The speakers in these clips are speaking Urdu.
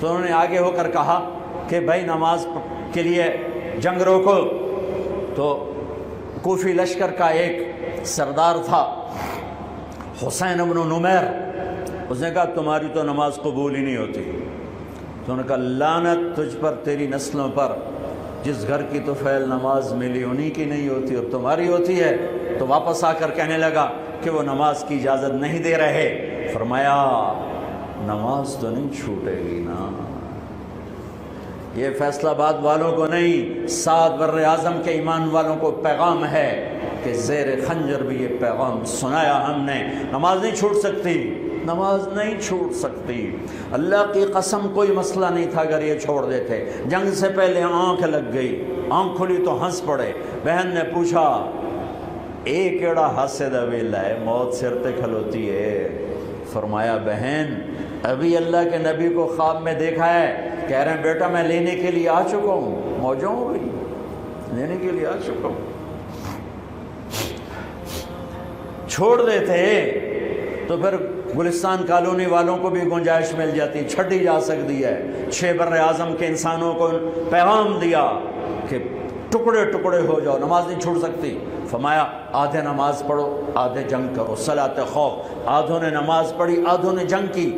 تو انہوں نے آگے ہو کر کہا کہ بھائی نماز کے لیے جنگ روکو۔ تو کوفی لشکر کا ایک سردار تھا حسین بن نمیر، اس نے کہا تمہاری تو نماز قبول ہی نہیں ہوتی۔ تو انہوں نے کہا لعنت تجھ پر، تیری نسلوں پر، جس گھر کی تو فعل نماز ملی انہی کی نہیں ہوتی اور تمہاری ہوتی ہے۔ تو واپس آ کر کہنے لگا کہ وہ نماز کی اجازت نہیں دے رہے۔ فرمایا نماز تو نہیں چھوٹے گی نا۔ یہ فیصلہ آباد والوں کو نہیں، 7 بر اعظم کے ایمان والوں کو پیغام ہے کہ زیر خنجر بھی یہ پیغام سنایا ہم نے، نماز نہیں چھوٹ سکتی، نماز نہیں چھوٹ سکتی۔ اللہ کی قسم کوئی مسئلہ نہیں تھا اگر یہ چھوڑ دیتے۔ جنگ سے پہلے آنکھ لگ گئی، آنکھ کھلی تو ہنس پڑے۔ بہن نے پوچھا ایک ایڑا ہاسے دا ویلا ہے، موت سر تے کھلوتی ہے۔ فرمایا بہن ابھی اللہ کے نبی کو خواب میں دیکھا ہے، کہہ رہے ہیں بیٹا میں لینے کے لیے آ چکا ہوں، موجوں ہو گئی، لینے کے لیے آ چکا ہوں۔ چھوڑ دیتے تو پھر گلستان کالونی والوں کو بھی گنجائش مل جاتی، چھٹی جا سکتی ہے۔ 6 بر اعظم کے انسانوں کو پیغام دیا کہ ٹکڑے ٹکڑے ہو جاؤ، نماز نہیں چھوڑ سکتی۔ فرمایا آدھے نماز پڑھو آدھے جنگ کرو، صلاۃ خوف۔ آدھوں نے نماز پڑھی آدھوں نے جنگ کی۔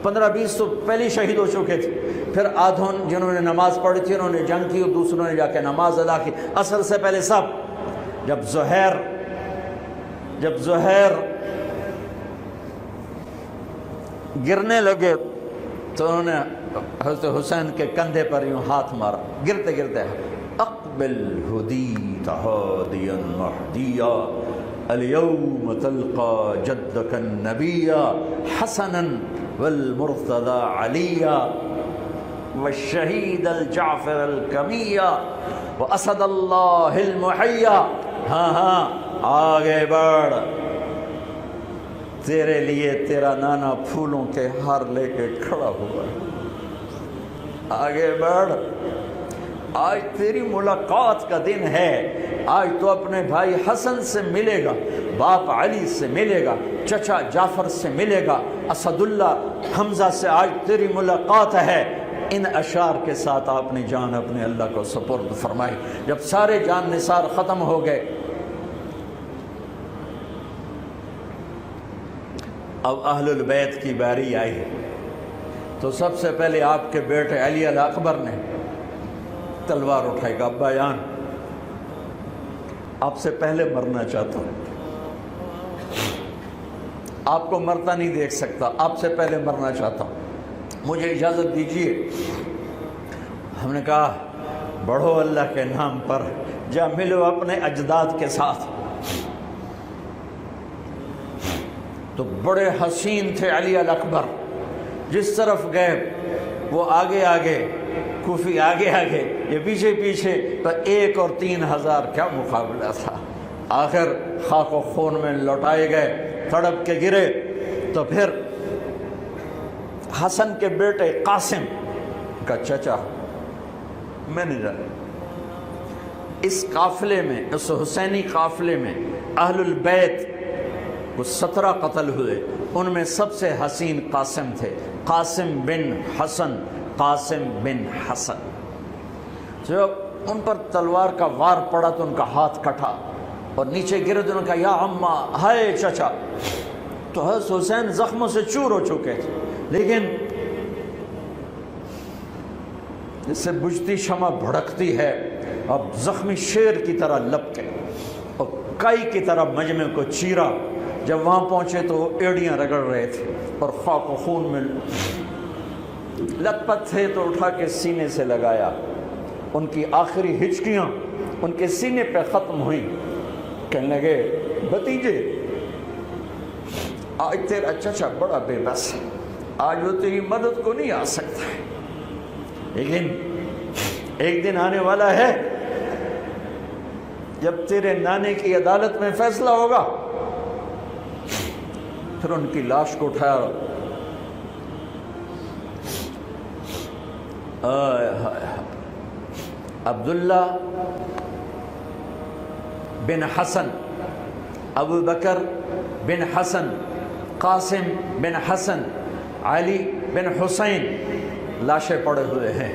15-20 تو پہلے شہید ہو چکے تھے، پھر آدھوں جنہوں نے نماز پڑھی تھی انہوں نے جنگ کی اور دوسروں نے جا کے نماز ادا کی۔ عصر سے پہلے سب۔ جب زہیر گرنے لگے تو انہوں نے حضرت حسین کے کندھے پر یوں ہاتھ مارا، گرتے گرتے اقبل ہدیت ہادیا مہدیا اليوم تلقى جدك النبي حسنا والمرتضى عليا والشهيد الجعفر الكمية وأسد الله المحيا۔ ہاں آگے بڑھ، تیرے لیے تیرا نانا پھولوں کے ہار لے کے کھڑا ہوا، آگے بڑھ، آج تیری ملاقات کا دن ہے۔ آج تو اپنے بھائی حسن سے ملے گا، باپ علی سے ملے گا، چچا جعفر سے ملے گا، اسد اللہ حمزہ سے آج تیری ملاقات ہے۔ ان اشعار کے ساتھ آپ نے جان اپنے اللہ کو سپرد فرمائی۔ جب سارے جان نثار ختم ہو گئے، اب اہل البیت کی باری آئی تو سب سے پہلے آپ کے بیٹے علی الاکبر نے تلوار اٹھائی، کہا ابا جان آپ سے پہلے مرنا چاہتا ہوں، آپ کو مرتا نہیں دیکھ سکتا، آپ سے پہلے مرنا چاہتا ہوں، مجھے اجازت دیجیے۔ ہم نے کہا بڑھو اللہ کے نام پر، جا ملو اپنے اجداد کے ساتھ۔ تو بڑے حسین تھے علی الاکبر، جس طرف گئے وہ آگے آگے، کوفی آگے آگے، یہ پیچھے پیچھے، تو 1 اور 3000 کیا مقابلہ تھا۔ آخر خاک و خون میں لوٹائے گئے، تڑپ کے گرے۔ تو پھر حسن کے بیٹے قاسم کا چچا، میں نہیں جانا، اس قافلے میں، اس حسینی قافلے میں اہل البیت وہ 17 قتل ہوئے، ان میں سب سے حسین قاسم تھے، قاسم بن حسن، قاسم بن حسن۔ جب ان پر تلوار کا وار پڑا تو ان کا ہاتھ کٹا اور نیچے گرے تو انہوں نے کہا یا اماں، ہائے چچا۔ تو حضرت حسین زخموں سے چور ہو چکے تھے، لیکن جس سے بجھتی شمع بھڑکتی ہے، اب زخمی شیر کی طرح لپکے اور کائی کی طرح مجمع کو چیرا۔ جب وہاں پہنچے تو وہ ایڑیاں رگڑ رہے تھے اور خاک و خون میں لت پت تھے، تو اٹھا کے سینے سے لگایا۔ ان کی آخری ہچکیاں ان کے سینے پہ ختم ہوئیں۔ کہنے لگے بھتیجے آج تیرا چچا بڑا بے بس ہے، آج وہ تیری مدد کو نہیں آ سکتا ہے، لیکن ایک دن آنے والا ہے جب تیرے نانے کی عدالت میں فیصلہ ہوگا۔ پھر ان کی لاش کو اٹھایا، عبداللہ بن حسن، ابو بکر بن حسن، قاسم بن حسن، علی بن حسین لاشیں پڑے ہوئے ہیں،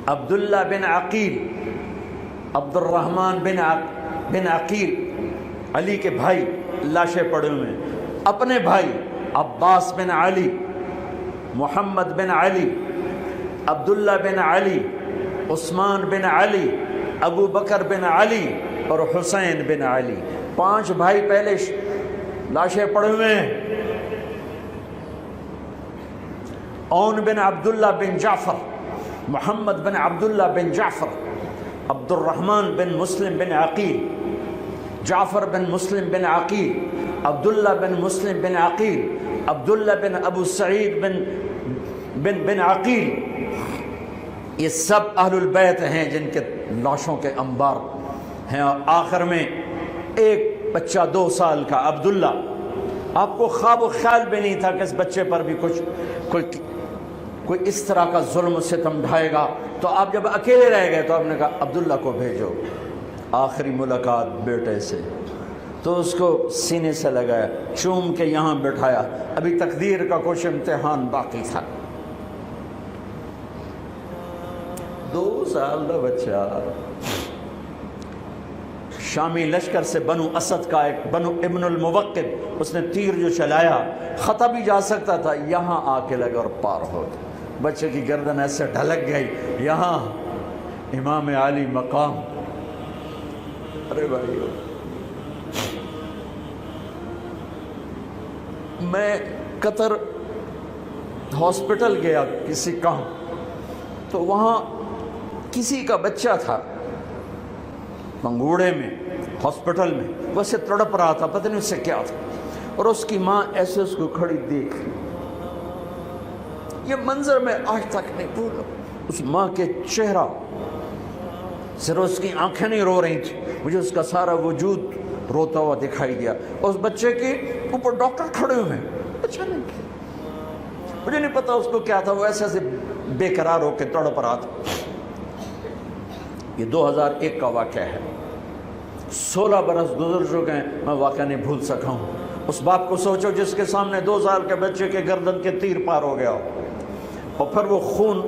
عبداللہ بن عقیل، عبد الرحمن بن عقیل علی کے بھائی لاشیں پڑے ہوئے ہیں، اپنے بھائی عباس بن علی، محمد بن علی، عبداللہ بن علی، عثمان بن علی، ابو بکر بن علی اور حسین بن علی، 5 بھائی پہلے لاشیں پڑے ہوئے ہیں۔ اون بن عبداللہ بن جعفر، محمد بن عبداللہ بن جعفر، عبد الرحمن بن مسلم بن عقیل، جعفر بن مسلم بن عقیل، عبداللہ بن مسلم بن عقیل، عبداللہ بن ابو سعید بن عقیل، یہ سب اہل البیت ہیں جن کے لاشوں کے انبار ہیں۔ اور آخر میں ایک بچہ 2 سال کا عبداللہ، آپ کو خواب و خیال بھی نہیں تھا کہ اس بچے پر بھی کوئی اس طرح کا ظلم و ستم ڈھائے گا، تو آپ جب اکیلے رہ گئے تو آپ نے کہا عبداللہ کو بھیجو۔ آخری ملاقات بیٹے سے، تو اس کو سینے سے لگایا، چوم کے یہاں بٹھایا، ابھی تقدیر کا کچھ امتحان باقی تھا۔ 2 سال کا بچہ، شامی لشکر سے بنو اسد کا ایک بنو ابن الموقد، اس نے تیر جو چلایا، خطا بھی جا سکتا تھا، یہاں آ کے لگا اور پار ہو گیا، بچے کی گردن ایسے ڈھلک گئی، یہاں امام علی مقام۔ ارے بھائی، میں قطر ہاسپٹل گیا کسی کام، تو وہاں کسی کا بچہ تھا منگوڑے میں، ہاسپٹل میں، ویسے تڑپ رہا تھا، پتہ نہیں اس سے کیا تھا، اور اس کی ماں ایسے اس کو کھڑی دیکھ، یہ منظر میں آج تک نہیں بھولا۔ اس ماں کے چہرہ، صرف اس کی آنکھیں نہیں رو رہی تھی، مجھے اس کا سارا وجود روتا ہوا دکھائی دیا۔ اس بچے کے اوپر ڈاکٹر کھڑے ہوئے ہیں، اچھا نہیں کیا، مجھے نہیں پتا اس کو کیا تھا، وہ ایسے بے قرار ہو کے تڑپ رہا تھا۔ یہ 2001 کا واقعہ ہے، 16 برس گزر چکے ہیں، میں واقعہ نہیں بھول سکا ہوں۔ اس باپ کو سوچو جس کے سامنے 2 سال کے بچے کے گردن کے تیر پار ہو گیا، اور پھر وہ خون،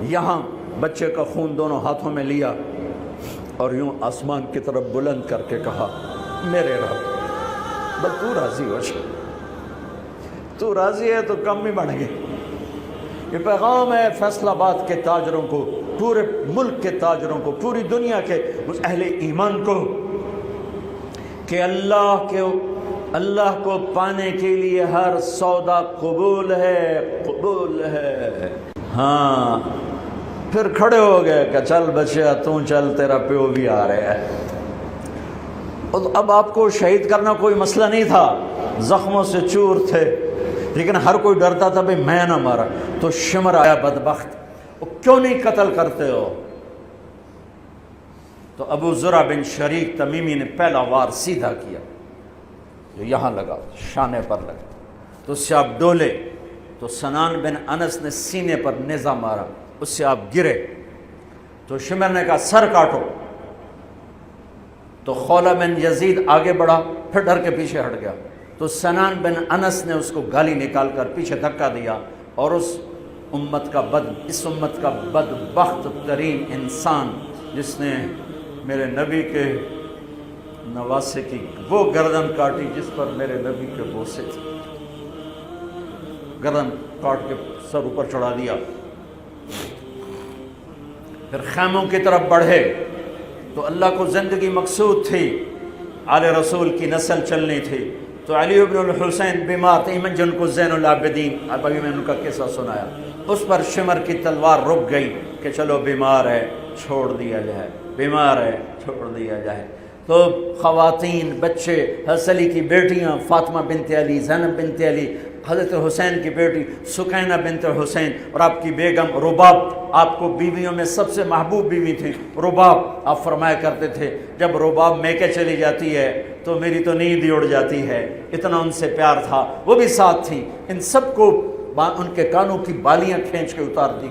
یہاں بچے کا خون دونوں ہاتھوں میں لیا اور یوں آسمان کی طرف بلند کر کے کہا، میرے رب، بس تو راضی ہو جا، تو راضی ہے تو کم ہی بڑھ گئے۔ یہ پیغام ہے فیصل آباد کے تاجروں کو، پورے ملک کے تاجروں کو، پوری دنیا کے اہل ایمان کو، کہ اللہ کو پانے کے لیے ہر سودا قبول ہے، قبول ہے۔ ہاں، پھر کھڑے ہو گئے کہ چل بچیا تو چل، تیرا پیو بھی آ رہا ہے۔ اب آپ کو شہید کرنا کوئی مسئلہ نہیں تھا، زخموں سے چور تھے، لیکن ہر کوئی ڈرتا تھا بھئی میں نہ مارا، تو شمر آیا بدبخت، کیوں نہیں قتل کرتے ہو؟ تو ابو زرع بن شریک تمیمی نے پہلا وار سیدھا کیا، جو یہاں لگا، شانے پر لگا، تو اس سے آپ ڈولے، تو سنان بن انس نے سینے پر نیزہ مارا، اس سے آپ گرے، تو شمر نے کہا سر کاٹو، تو خولہ بن یزید آگے بڑھا، پھر ڈر کے پیچھے ہٹ گیا، تو سنان بن انس نے اس کو گالی نکال کر پیچھے دھکا دیا، اور اس امت کا بدبخت ترین انسان جس نے میرے نبی کے نواسے کی وہ گردن کاٹی جس پر میرے نبی کے بوسے تھے، گردن کاٹ کے سر اوپر چڑھا دیا۔ پھر خیموں کی طرف بڑھے، تو اللہ کو زندگی مقصود تھی، آل رسول کی نسل چلنی تھی، تو علی ابن الحسین بیمار تھے، ایمن جن کو زین العابدین، اب ابھی میں نے ان کا قصہ سنایا، اس پر شمر کی تلوار رک گئی کہ چلو بیمار ہے چھوڑ دیا جائے، بیمار ہے چھوڑ دیا جائے۔ تو خواتین، بچے، حضرت علی کی بیٹیاں فاطمہ بنت علی، زینب بنت علی، حضرت حسین کی بیٹی سکینہ بنت حسین، اور آپ کی بیگم رباب، آپ کو بیویوں میں سب سے محبوب بیوی تھی رباب۔ آپ فرمایا کرتے تھے جب رباب میکے چلی جاتی ہے تو میری تو نیند ہی اڑ جاتی ہے، اتنا ان سے پیار تھا، وہ بھی ساتھ تھی۔ ان سب کو ان کے کانوں کی بالیاں کھینچ کے اتار دی۔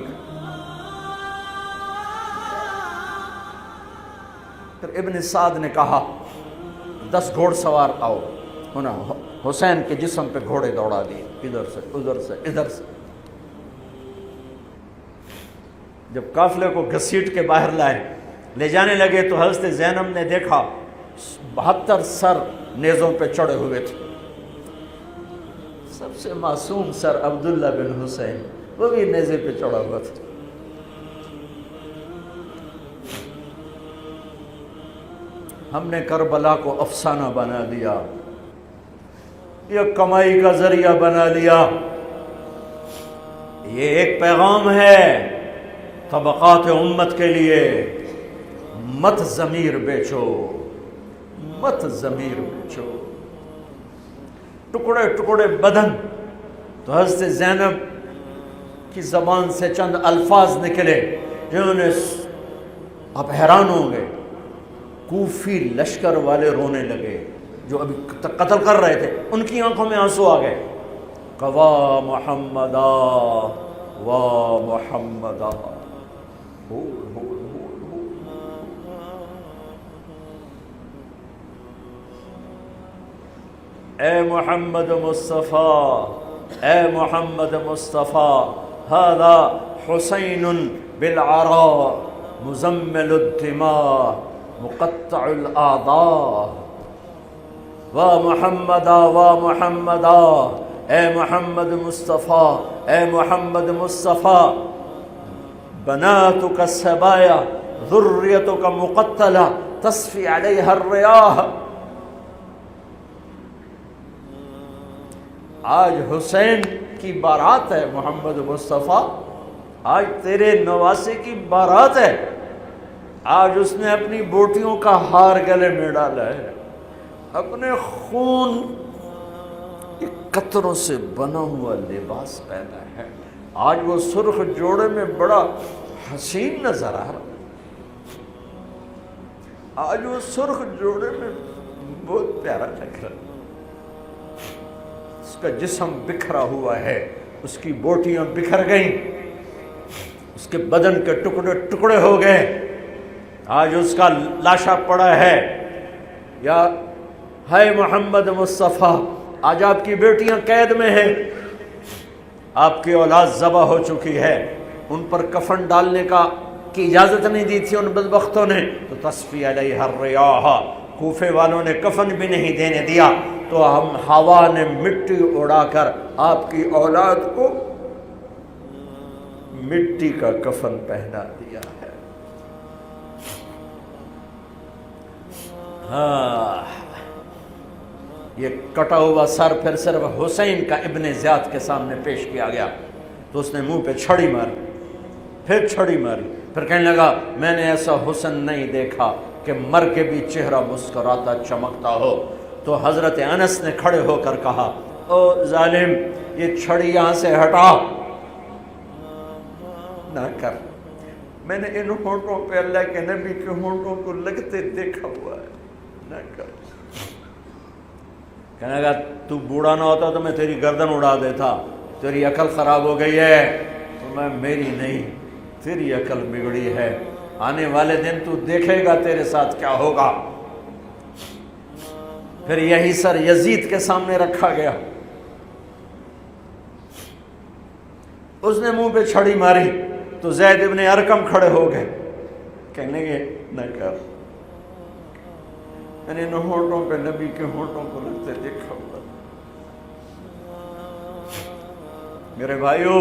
پھر ابن سعد نے کہا 10 گھوڑ سوار آؤ، انہوں حسین کے جسم پہ گھوڑے دوڑا دیے، ادھر سے ادھر سے ادھر سے۔ جب قافلے کو گھسیٹ کے باہر لائے، لے جانے لگے تو حضرت زینب نے دیکھا 72 سر نیزوں پہ چڑھے ہوئے تھے۔ سب سے معصوم سر عبداللہ بن حسین، وہ بھی نیزے پہ چڑھا ہوا تھا۔ ہم نے کربلا کو افسانہ بنا دیا، یہ کمائی کا ذریعہ بنا لیا۔ یہ ایک پیغام ہے طبقات امت کے لیے، مت ضمیر بیچو، مت ضمیر بیچو۔ ٹکڑے ٹکڑے بدن۔ تو حضرت زینب کی زبان سے چند الفاظ نکلے جنہوں نے، آپ حیران ہوں گے، کوفی لشکر والے رونے لگے جو ابھی قتل کر رہے تھے، ان کی آنکھوں میں آنسو آ گئے۔ قوا محمدا وا محمدا، اے محمد مصطفیٰ، اے محمد مصطفیٰ، ھذا حسین بالعراء مزمل الدماء مقطع الاعضاء، وا محمدا وا محمدا، اے محمد مصطفیٰ، اے محمد مصطفیٰ، بناتک السبایا ذریتک مقتلہ تصفی علیہا الریاح۔ آج حسین کی بارات ہے محمد مصطفیٰ، آج تیرے نواسے کی بارات ہے، آج اس نے اپنی بوٹیوں کا ہار گلے میں ڈالا ہے، اپنے خون کے قطروں سے بنا ہوا لباس پہنا ہے، آج وہ سرخ جوڑے میں بڑا حسین نظر آ رہا، آج وہ سرخ جوڑے میں بہت پیارا لگ رہا، اس کا جسم بکھرا ہوا ہے، اس کی بوٹیاں بکھر گئیں، اس کے بدن کے ٹکڑے ٹکڑے ہو گئے، آج اس کا لاشا پڑا ہے۔ یا ہے محمد مصطفیٰ، آج آپ کی بیٹیاں قید میں ہیں، آپ کی اولاد ذبح ہو چکی ہے، ان پر کفن ڈالنے کی اجازت نہیں دی تھی ان بدبختوں نے، تو تصفی علیہ الریاح، کوفے والوں نے کفن بھی نہیں دینے دیا، تو ہم ہوا نے مٹی اڑا کر آپ کی اولاد کو مٹی کا کفن پہنا دیا ہے۔ ہاں، یہ کٹا ہوا سر پھر صرف حسین کا ابن زیاد کے سامنے پیش کیا گیا، تو اس نے منہ پہ چھڑی ماری، پھر چھڑی ماری، پھر کہنے لگا میں نے ایسا حسن نہیں دیکھا کہ مر کے بھی چہرہ مسکراتا چمکتا ہو۔ تو حضرت انس نے کھڑے ہو کر کہا او ظالم، یہ چھڑی یہاں سے ہٹا، نہ کر، میں نے ان ہونٹوں پہ اللہ کے نبی کے ہونٹوں کو لگتے دیکھا ہوا ہے، نہ کر۔ کہنے لگا تو بوڑھا نہ ہوتا تو میں تیری گردن اڑا دیتا، تیری عقل خراب ہو گئی ہے، تو میں میری نہیں، تیری عقل بگڑی ہے، آنے والے دن تو دیکھے گا تیرے ساتھ کیا ہوگا۔ پھر یہی سر یزید کے سامنے رکھا گیا، اس نے منہ پہ چھڑی ماری، تو زید ابن ارقم کھڑے ہو گئے، کہنے گے نہ کر، میں نے ان ہونٹوں پہ نبی کے ہونٹوں کو لگتے دیکھا ہوا۔ میرے بھائیو،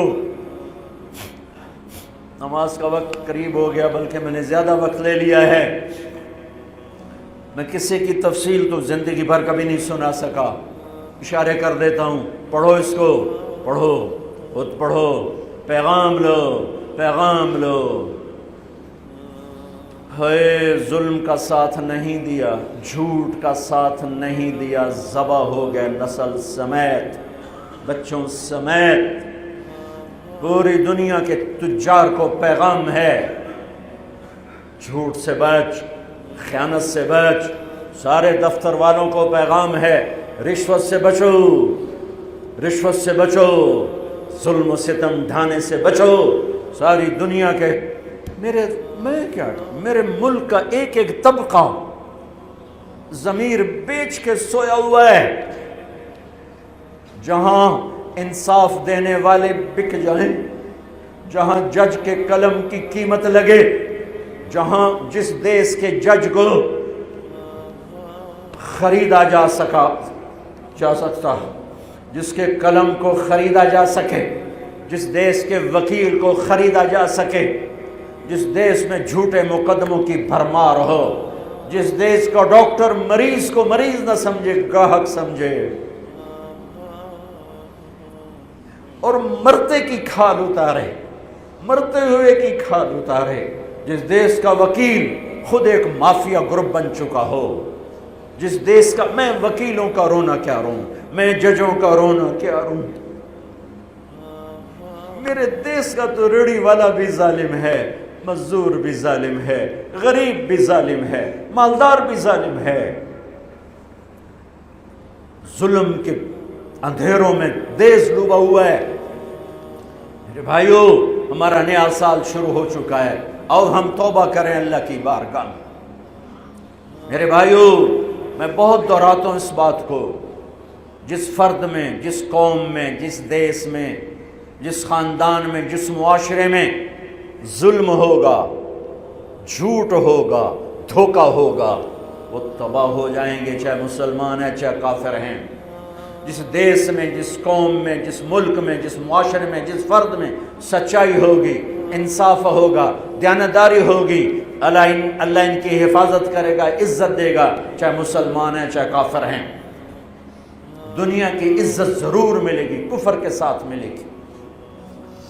نماز کا وقت قریب ہو گیا، بلکہ میں نے زیادہ وقت لے لیا ہے، میں کسی کی تفصیل تو زندگی بھر کبھی نہیں سنا سکا، اشارے کر دیتا ہوں، پڑھو اس کو، پڑھو، خود پڑھو، پیغام لو، پیغام لو۔ ہے ظلم کا ساتھ نہیں دیا، جھوٹ کا ساتھ نہیں دیا، ذبح ہو گئے نسل سمیت، بچوں سمیت، پوری دنیا کے تجار کو پیغام ہے، جھوٹ سے بچ، خیانت سے بچ، سارے دفتر والوں کو پیغام ہے، رشوت سے بچو، رشوت سے بچو، ظلم و ستم ڈھانے سے بچو، ساری دنیا کے، میرے ملک کا ایک ایک طبقہ ضمیر بیچ کے سویا ہوا ہے، جہاں انصاف دینے والے بک جائیں، جہاں جج کے قلم کی قیمت لگے، جہاں جس دیس کے جج کو خریدا جا سکتا، جس کے قلم کو خریدا جا سکے، جس دیس کے وکیل کو خریدا جا سکے، جس دیس میں جھوٹے مقدموں کی بھرمار ہو، جس دیس کا ڈاکٹر مریض کو مریض نہ سمجھے، گاہک سمجھے، اور مرتے کی کھال اتارے، مرتے ہوئے کی کھال اتارے، جس دیس کا وکیل خود ایک مافیا گروپ بن چکا ہو، جس دیس کا، میں وکیلوں کا رونا کیا روں، میں ججوں کا رونا کیا روں، میرے دیس کا تو ریڑھی والا بھی ظالم ہے، مزدور بھی ظالم ہے، غریب بھی ظالم ہے، مالدار بھی ظالم ہے، ظلم کے اندھیروں میں دیس ڈوبا ہوا ہے۔ میرے بھائیو، ہمارا نیا سال شروع ہو چکا ہے، اور ہم توبہ کریں اللہ کی بارگاہ میں۔ میرے بھائیو، میں بہت دہراتا ہوں اس بات کو، جس فرد میں، جس قوم میں، جس دیس میں، جس خاندان میں، جس معاشرے میں ظلم ہوگا، جھوٹ ہوگا، دھوکہ ہوگا، وہ تباہ ہو جائیں گے، چاہے مسلمان ہیں چاہے کافر ہیں۔ جس دیس میں، جس قوم میں، جس ملک میں، جس معاشرے میں، جس فرد میں سچائی ہوگی، انصاف ہوگا، دیانتداری ہوگی، اللہ ان کی حفاظت کرے گا، عزت دے گا، چاہے مسلمان ہیں چاہے کافر ہیں۔ دنیا کی عزت ضرور ملے گی، کفر کے ساتھ ملے گی،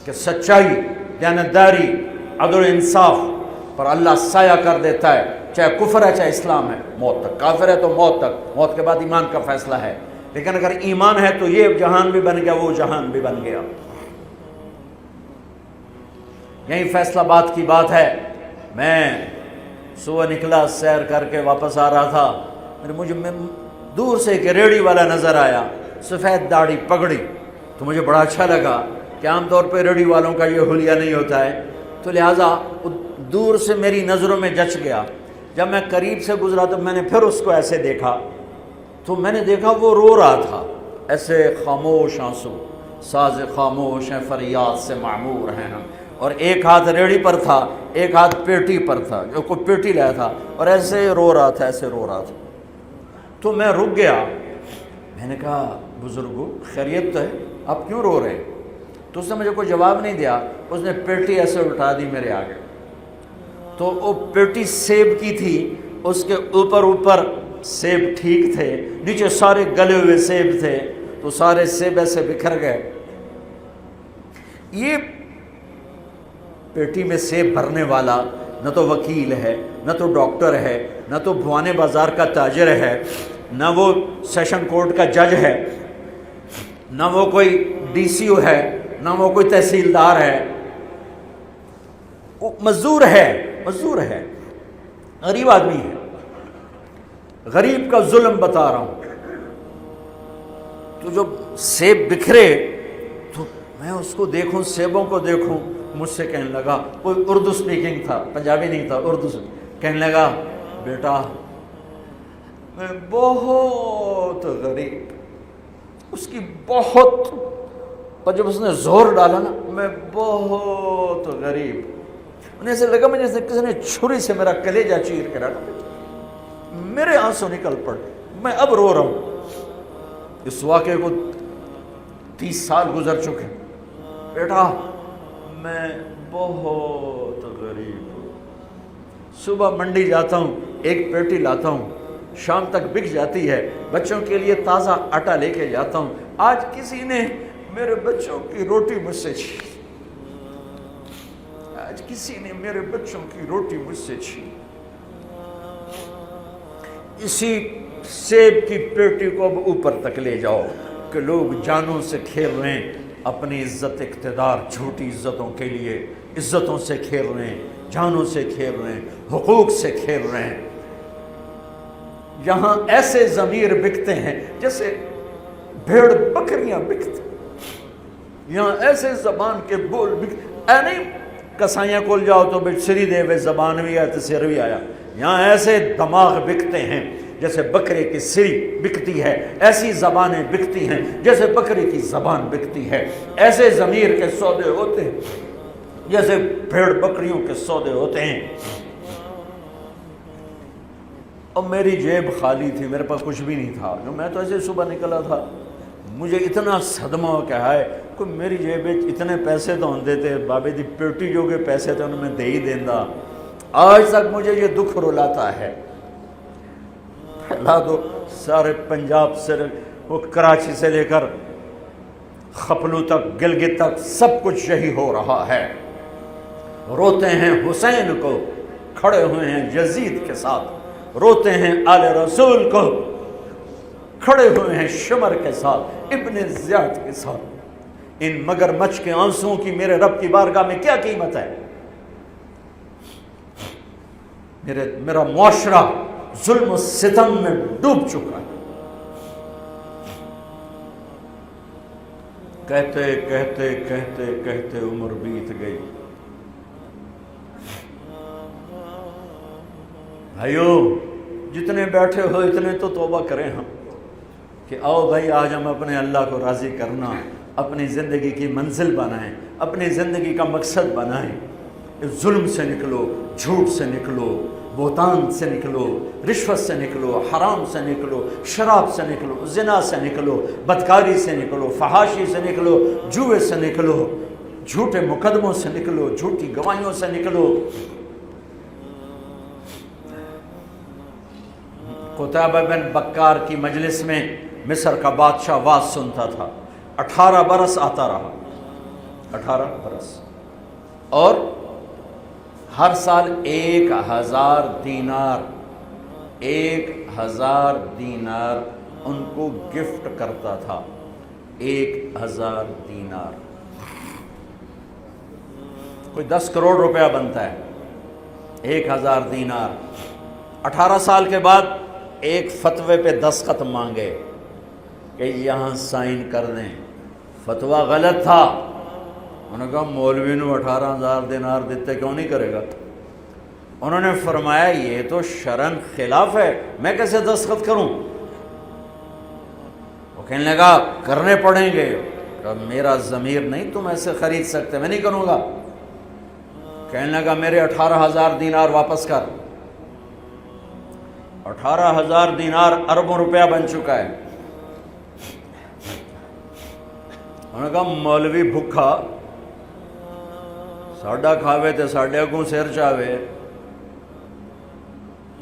کہ سچائی، دیانتداری، عدل و انصاف پر اللہ سایہ کر دیتا ہے، چاہے کفر ہے چاہے اسلام ہے، موت تک۔ کافر ہے تو موت تک، موت کے بعد ایمان کا فیصلہ ہے، لیکن اگر ایمان ہے تو یہ جہان بھی بن گیا، وہ جہان بھی بن گیا۔ یہی فیصلہ بات کی بات ہے۔ میں صبح نکلا، سیر کر کے واپس آ رہا تھا، مجھے دور سے ایک ریڑھی والا نظر آیا، سفید داڑھی، پگڑی، تو مجھے بڑا اچھا لگا کہ عام طور پہ ریڑھی والوں کا یہ حلیہ نہیں ہوتا ہے، تو لہٰذا دور سے میری نظروں میں جچ گیا۔ جب میں قریب سے گزرا تو میں نے پھر اس کو ایسے دیکھا، تو میں نے دیکھا وہ رو رہا تھا، ایسے خاموش آنسو، ساز خاموش ہیں فریاد سے معمور ہیں ہم، اور ایک ہاتھ ریڑھی پر تھا، ایک ہاتھ پیٹی پر تھا، جو کوئی پیٹی لایا تھا، اور ایسے رو رہا تھا، ایسے رو رہا تھا۔ تو میں رک گیا، میں نے کہا بزرگو خیریت تو ہے، آپ کیوں رو رہے ہیں؟ تو اس نے مجھے کوئی جواب نہیں دیا، اس نے پیٹی ایسے اٹھا دی میرے آگے، تو وہ پیٹی سیب کی تھی، اس کے اوپر سیب ٹھیک تھے، نیچے سارے گلے ہوئے سیب تھے، تو سارے سیب ایسے بکھر گئے۔ یہ پیٹی میں سیب بھرنے والا نہ تو وکیل ہے، نہ تو ڈاکٹر ہے، نہ تو بھوانے بازار کا تاجر ہے، نہ وہ سیشن کورٹ کا جج ہے، نہ وہ کوئی ڈی سی او ہے، نہ وہ کوئی تحصیلدار ہے، وہ مزدور ہے، غریب آدمی ہے۔ غریب کا ظلم بتا رہا ہوں۔ تو جب سیب بکھرے تو میں اس کو دیکھوں، سیبوں کو دیکھوں، مجھ سے کہنے لگا، کوئی اردو سپیکنگ تھا، پنجابی نہیں تھا، اردو سے کہنے لگا، بیٹا میں بہت غریب، اس کی بہت، اور جب اس نے زور ڈالا نا، میں بہت غریب، انہیں ایسے لگا مجھے جیسے کسی نے چھری سے میرا کلیجہ چیر کے رکھا، میرے آنسو نکل پڑے، میں اب رو رہا ہوں۔ اس واقعے کو 30 سال گزر چکے۔ بیٹا میں بہت غریب ہوں، صبح منڈی جاتا ہوں، ایک پیٹی لاتا ہوں، شام تک بک جاتی ہے، بچوں کے لیے تازہ آٹا لے کے جاتا ہوں، آج کسی نے میرے بچوں کی روٹی مجھ سے چھین، آج کسی نے میرے بچوں کی روٹی مجھ سے چھین۔ اسی سیب کی پیٹی کو اب اوپر تک لے جاؤ کہ لوگ جانوں سے کھیل رہے ہیں، اپنی عزت اقتدار، جھوٹی عزتوں کے لیے عزتوں سے کھیل رہے ہیں، جانوں سے کھیل رہے ہیں، حقوق سے کھیل رہے ہیں۔ یہاں ایسے ضمیر بکتے ہیں جیسے بھیڑ بکریاں بکتے، یہاں ایسے زبان کے بول بکتے، اے نہیں کسائیاں کول جاؤ تو سری دے وے زبان بھی آیا تو سر بھی آیا، یہاں ایسے دماغ بکتے ہیں جیسے بکرے کی سری بکتی ہے، ایسی زبانیں بکتی ہیں جیسے بکرے کی زبان بکتی ہے، ایسے ضمیر کے سودے ہوتے ہیں جیسے بھیڑ بکریوں کے سودے ہوتے ہیں۔ اور میری جیب خالی تھی، میرے پاس کچھ بھی نہیں تھا، جو میں تو ایسے صبح نکلا تھا، مجھے اتنا صدمہ ہو کہ ہے کوئی میری جیب اتنے پیسے تو ہوں دیتے، بابے دی پیٹی جو کے پیسے تھے انہوں میں دے ہی دینا۔ آج تک مجھے یہ دکھ رلاتا ہے۔ پھیلا دو سارے پنجاب سے، وہ کراچی سے لے کر خپلو تک، گلگت تک، سب کچھ یہی ہو رہا ہے۔ روتے ہیں حسین کو، کھڑے ہوئے ہیں یزید کے ساتھ، روتے ہیں آل رسول کو، کھڑے ہوئے ہیں شمر کے ساتھ، ابن زیاد کے ساتھ۔ ان مگر مچھ کے آنسوؤں کی میرے رب کی بارگاہ میں کیا قیمت ہے؟ میرا معاشرہ ظلم و ستم میں ڈوب چکا ہے۔ کہتے کہتے کہتے کہتے عمر بیت گئی۔ بھائیو جتنے بیٹھے ہو اتنے تو توبہ کریں ہم، کہ آؤ بھائی آج ہم اپنے اللہ کو راضی کرنا، اپنی زندگی کی منزل بنائیں، اپنی زندگی کا مقصد بنائیں۔ ظلم سے نکلو، جھوٹ سے نکلو، بہتان سے نکلو، رشوت سے نکلو، حرام سے نکلو، شراب سے نکلو، زنا سے نکلو، بدکاری سے نکلو، فحاشی سے نکلو، جوئے سے نکلو، جھوٹے مقدموں سے نکلو، جھوٹی گواہیوں سے نکلو۔ قتیبہ بن بکار کی مجلس میں مصر کا بادشاہ واز سنتا تھا، 18 برس آتا رہا، 18 برس، اور ہر سال 1000 دینار، 1000 دینار ان کو گفٹ کرتا تھا، 1000 دینار، کوئی 10 کروڑ روپیہ بنتا ہے، 1000 دینار۔ 18 سال کے بعد ایک فتوے پہ دستخط مانگے کہ یہاں سائن کر دیں، فتویٰ غلط تھا۔ انہوں نے کہا مولوی نو 18,000 دینار دیتے کیوں نہیں کرے گا؟ انہوں نے فرمایا یہ تو شرعاً خلاف ہے، میں کیسے دستخط کروں؟ وہ کہنے لگا کرنے پڑیں گے۔ کہا میرا ضمیر نہیں تم ایسے خرید سکتے، میں نہیں کروں گا۔ کہنے لگا میرے 18,000 دینار واپس کر۔ 18,000 دینار اربوں روپیہ بن چکا ہے۔ انہوں نے کہا مولوی بھکھا ساڈا کھاوے تے ساڈے اگوں سر چاوے۔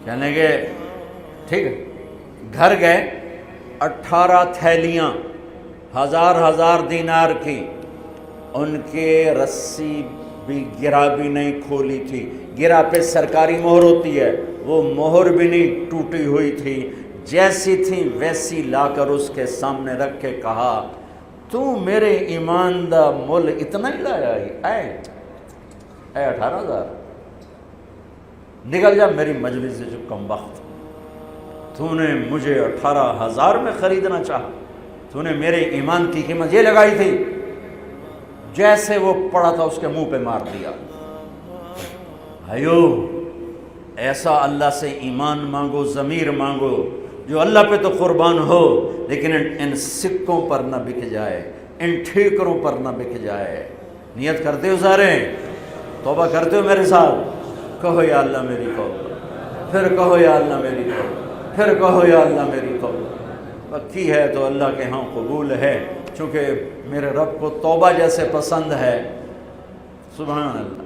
کہنے کے ٹھیک ہے، گھر گئے، 18 تھیلیاں 1000 دینار کی، ان کے رسی بھی گرا بھی نہیں کھولی تھی، گرا پہ سرکاری مہر ہوتی ہے، وہ مہر بھی نہیں ٹوٹی ہوئی تھی، جیسی تھی ویسی لا کر اس کے سامنے رکھ کے کہا تو میرے ایمان دا مل اتنا ہی لایا ہی اے 18,000، نکل جا میری مجلس سے جو کم وقت، تو نے مجھے 18,000 میں خریدنا چاہا، تو نے میرے ایمان کی قیمت یہ لگائی تھی۔ جیسے وہ پڑا تھا اس کے منہ پہ مار دیا۔ بھائیو ایسا اللہ سے ایمان مانگو، ضمیر مانگو جو اللہ پہ تو قربان ہو، لیکن ان سکوں پر نہ بک جائے، ان ٹھیکروں پر نہ بک جائے۔ نیت کرتے ہو سارے؟ توبہ کرتے ہو میرے ساتھ؟ کہو یا اللہ میری توبہ، پھر کہو یا اللہ میری توبہ، پھر کہو یا اللہ میری توبہ۔ پکی ہے تو اللہ کے ہاں قبول ہے، چونکہ میرے رب کو توبہ جیسے پسند ہے۔ سبحان اللہ۔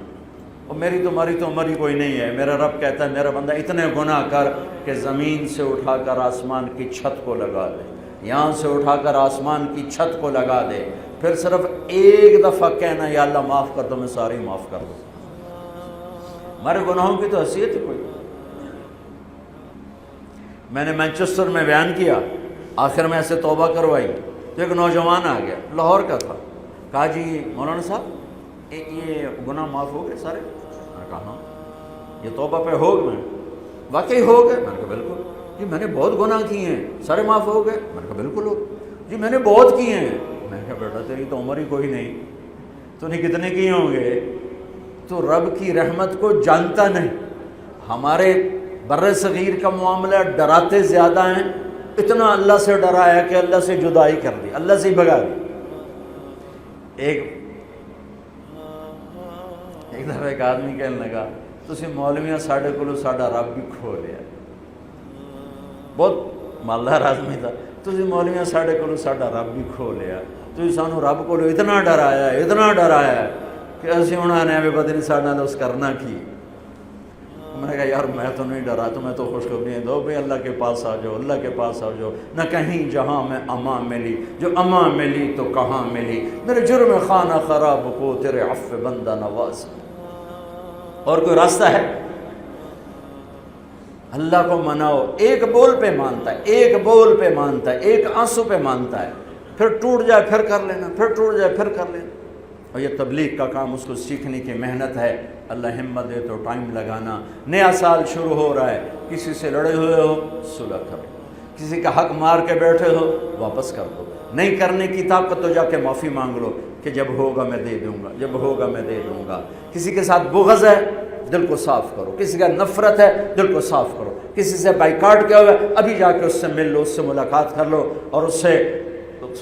اور میری تمہاری تو عمر ہی کوئی نہیں ہے۔ میرا رب کہتا ہے میرا بندہ اتنے گناہ کر کہ زمین سے اٹھا کر آسمان کی چھت کو لگا دے، یہاں سے اٹھا کر آسمان کی چھت کو لگا دے، پھر صرف ایک دفعہ کہنا یا اللہ معاف کر دو، میں ساری معاف کر دوں۔ ہمارے گناہوں کی تو حیثیت ہی کوئی۔ میں نے مانچسٹر میں بیان کیا، آخر میں ایسے توبہ کروائی تو ایک نوجوان آ گیا، لاہور کا تھا، کہا جی مولانا صاحب یہ گناہ معاف ہو گئے سارے؟ میں نے کہا ہاں۔ یہ توبہ پہ ہو گئے؟ واقعی ہو گئے؟ میں نے کہا بالکل۔ جی میں نے بہت گناہ کیے ہیں، سارے معاف ہو گئے؟ میں نے کہا بالکل ہو۔ جی میں نے بہت کیے ہیں۔ میں نے کہا بیٹا تیری تو عمر ہی کوئی نہیں، تو نے کتنے کیے ہوں گے؟ تو رب کی رحمت کو جانتا نہیں۔ ہمارے بر صغیر کا معاملہ ڈراتے زیادہ ہیں، اتنا اللہ سے ڈرایا کہ اللہ سے جدائی کر دی، اللہ سے ہی بھگا دی۔ ایک دفعہ ایک آدمی کہنے لگا تسی مولویاں ساڈے کولو ساڈا رب بھی کھو لیا، بہت مالدار آدمی تھا، تسی مولویاں ساڈے کولو ساڈا رب بھی کھو لیا، تسی سانو رب کولو اتنا ڈرایا ہے کہ اسی ہن نے پتہ نہیں ساڈے نال اس کرنا کی۔ میں نے کہا یار میں تو نہیں ڈرا، تمہیں تو خوشخبری دو بھئی اللہ کے پاس آ جاؤ، اللہ کے پاس آ جاؤ، نہ کہیں جہاں میں امان ملی، جو امان ملی تو کہاں ملی، میرے جرم خانہ خراب کو تیرے عفو بندہ نواز۔ اور کوئی راستہ ہے؟ اللہ کو مناؤ، ایک بول پہ مانتا ہے، ایک بول پہ مانتا ہے، ایک آنسو پہ مانتا ہے، پھر ٹوٹ جائے پھر کر لینا، پھر ٹوٹ جائے پھر کر لینا۔ اور یہ تبلیغ کا کام، اس کو سیکھنے کی محنت ہے، اللہ ہمت دے تو ٹائم لگانا۔ نیا سال شروع ہو رہا ہے، کسی سے لڑے ہوئے ہو صلح کرو، کسی کا حق مار کے بیٹھے ہو واپس کر دو، نہیں کرنے کی طاقت تو جا کے معافی مانگ لو کہ جب ہوگا میں دے دوں گا، جب ہوگا میں دے دوں گا۔ کسی کے ساتھ بغض ہے دل کو صاف کرو، کسی کا نفرت ہے دل کو صاف کرو، کسی سے بائیکاٹ کیا ہوا ہے ابھی جا کے اس سے مل لو، اس سے ملاقات کر لو اور اس سے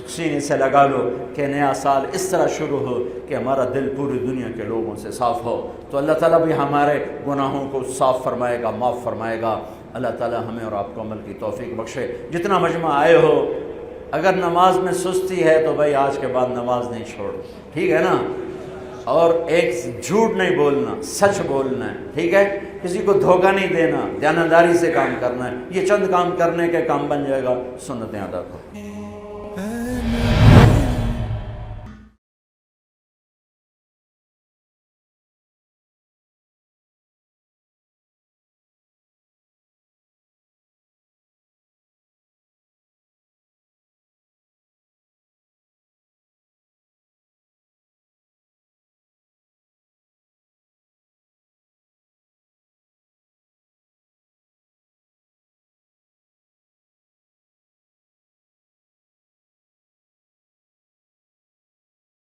سینے سے لگا لو کہ نیا سال اس طرح شروع ہو کہ ہمارا دل پوری دنیا کے لوگوں سے صاف ہو۔ تو اللہ تعالیٰ بھی ہمارے گناہوں کو صاف فرمائے گا، معاف فرمائے گا۔ اللہ تعالیٰ ہمیں اور آپ کو عمل کی توفیق بخشے۔ جتنا مجمع آئے ہو، اگر نماز میں سستی ہے تو بھائی آج کے بعد نماز نہیں چھوڑ، ٹھیک ہے نا؟ اور ایک جھوٹ نہیں بولنا، سچ بولنا ہے، ٹھیک ہے؟ کسی کو دھوکہ نہیں دینا، دیانتداری سے کام کرنا ہے۔ یہ چند کام کرنے کے کام بن جائے گا، سنتیں ادا کرو۔